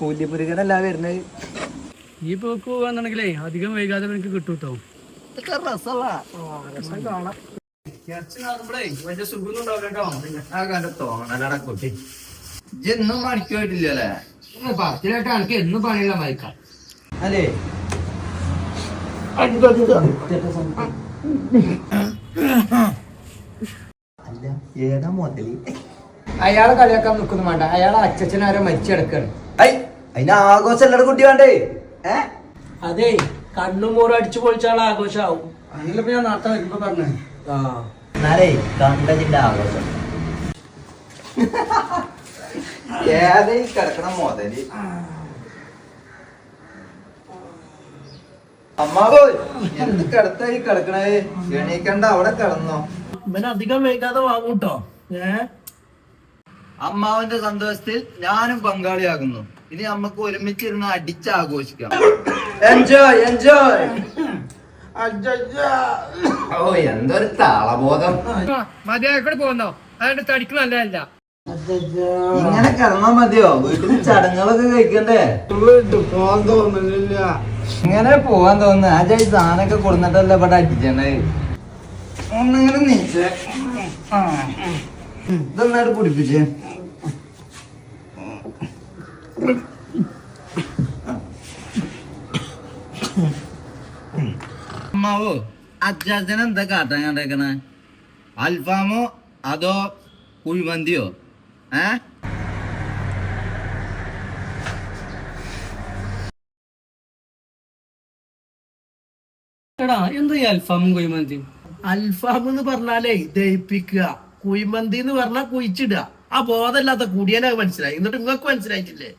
കൂലിപ്പുരികടല്ല വരുന്നത്. ഈ പോക്ക് പോവാന്നുണ്ടെങ്കിലേ അധികം വൈകാതെ എനിക്ക് കിട്ടും കേട്ടോ. ഇതൊക്കെ രസമുള്ള രസം കാണാം. വലിയ സുഖം തോന്നലടക്കൂട്ടി ഇന്നും പണിക്ക് പോയിട്ടില്ലല്ലേ? പറച്ചിലായിട്ട് എനിക്ക് എന്നും പണിയുള്ള മരിക്കാം അല്ലേ? അല്ല ഏതാ മുതല്? അയാളെ കളിയാക്കാൻ നിൽക്കുന്നു വേണ്ട. അയാളെ അച്ഛനാരോ മരിച്ചെടുക്കാണ്. അതിന് ആഘോഷം എല്ലാവരും കുട്ടി വേണ്ടേ? അതെ, കണ്ണുമൂറ് അടിച്ചു പൊളിച്ചാൽ ആഘോഷാവും. അതിലിപ്പോ ഞാൻ നാട്ടിൽ വരുമ്പോ പറഞ്ഞു. എന്നാലേ കണ്ടതിന്റെ ആഘോഷം ഏതേ കിടക്കണ മുതല്. അമ്മാവോ എന്ത് കിടത്തായി കിടക്കണേ? എണീക്കണ്ട, അവിടെ കിടന്നോ. ഇവന് അധികം വൈകാതെ വാങ്ങൂട്ടോ. അമ്മാവന്റെ സന്തോഷത്തിൽ ഞാനും പങ്കാളിയാകുന്നു. ഇനി നമുക്ക് ഒരുമിച്ചിരുന്ന് അടിച്ച് ആഘോഷിക്കാം. Enjoy enjoy. ഓ എന്തൊരു താളബോധം. മതിയായിക്കൂടെ പോകുന്നോ? അതുകൊണ്ട് തടിക്ക് നല്ലതല്ല. ഇങ്ങനെ കിടന്നാ മതിയോ? വീട്ടിൽ ചടങ്ങുകളൊക്കെ കഴിക്കണ്ടേ? പോവാൻ തോന്നുന്നില്ല. ഇങ്ങനെ പോവാൻ തോന്നുന്നു. ആ ചായ സാധനമൊക്കെ കൊടുന്നിട്ടല്ലേ ഇവിടെ അടിച്ചേ. ഒന്നിങ്ങനെ നീച്ചേ. ഇതൊന്നായിട്ട് കുടിപ്പിച്ചേ. അമ്മാവോ അച്ചാച്ചൻ എന്താ കാട്ടാൻ കണ്ടേക്കണേ? അൽഫാമോ അതോ കുഴിമന്തിയോ? എടാ എന്താ ഈ അൽഫാമും കുഴിമന്തി? അൽഫാം എന്ന് പറഞ്ഞാലേ ദഹിപ്പിക്കുക, കുഴിമന്തി എന്ന് പറഞ്ഞാൽ കുഴിച്ചിടുക. ആ ബോധമില്ലാത്ത കുടിയനെ മനസ്സിലായി. എന്നിട്ട് നിങ്ങൾക്ക് മനസ്സിലായിട്ടില്ലേ?